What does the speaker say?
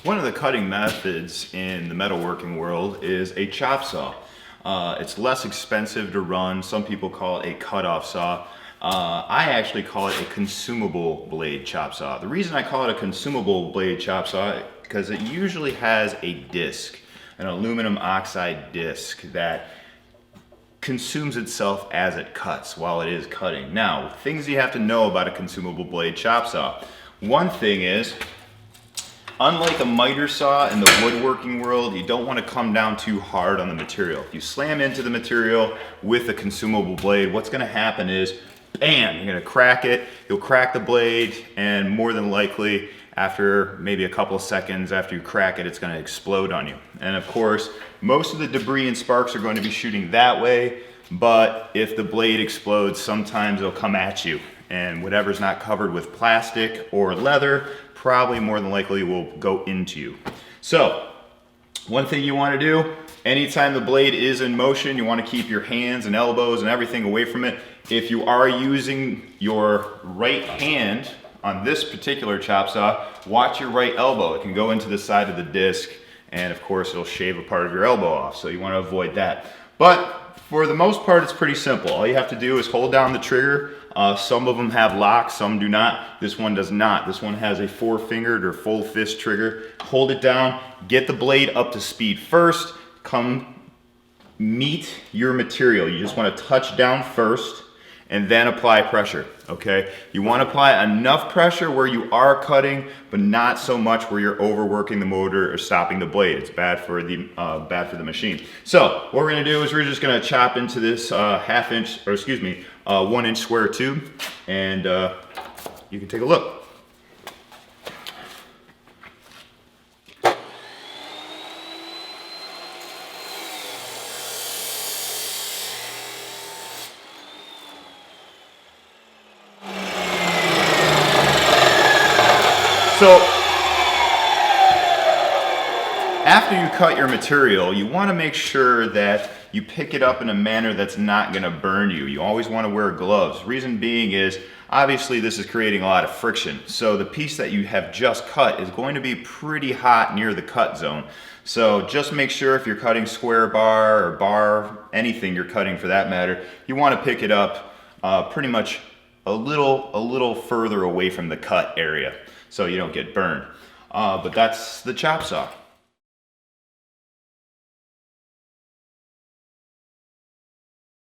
One of the cutting methods in the metalworking world is a chop saw. It's less expensive to run. Some people call it a cut-off saw. I actually call it a consumable blade chop saw. The reason I call it a consumable blade chop saw is because it usually has a disc, an aluminum oxide disc that consumes itself as it cuts while it is cutting. Now, things you have to know about a consumable blade chop saw. One thing is, unlike a miter saw in the woodworking world, you don't want to come down too hard on the material. If you slam into the material with a consumable blade, what's going to happen is, bam, you're going to crack it, you'll crack the blade, and more than likely, after maybe a couple of seconds after you crack it, it's going to explode on you. And of course, most of the debris and sparks are going to be shooting that way, but if the blade explodes, sometimes it'll come at you. And whatever's not covered with plastic or leather probably more than likely will go into you. So, one thing you want to do, anytime the blade is in motion, you want to keep your hands and elbows and everything away from it. If you are using your right hand on this particular chop saw, watch your right elbow. It can go into the side of the disc, and of course it'll shave a part of your elbow off, so you want to avoid that. But for the most part, it's pretty simple. All you have to do is hold down the trigger. Some of them have locks, some do not. This one does not. This one has a 4-fingered or full fist trigger. Hold it down, get the blade up to speed first, come meet your material. You just want to touch down first and then apply pressure, okay? You want to apply enough pressure where you are cutting, but not so much where you're overworking the motor or stopping the blade. It's bad for the machine. So what we're gonna do is we're just gonna chop into this 1 inch square tube, and you can take a look. So, after you cut your material, you want to make sure that you pick it up in a manner that's not going to burn you. You always want to wear gloves. Reason being is, obviously this is creating a lot of friction. So the piece that you have just cut is going to be pretty hot near the cut zone. So just make sure if you're cutting square bar or bar, anything you're cutting for that matter, you want to pick it up pretty much a little further away from the cut area, so you don't get burned. But that's the chop saw.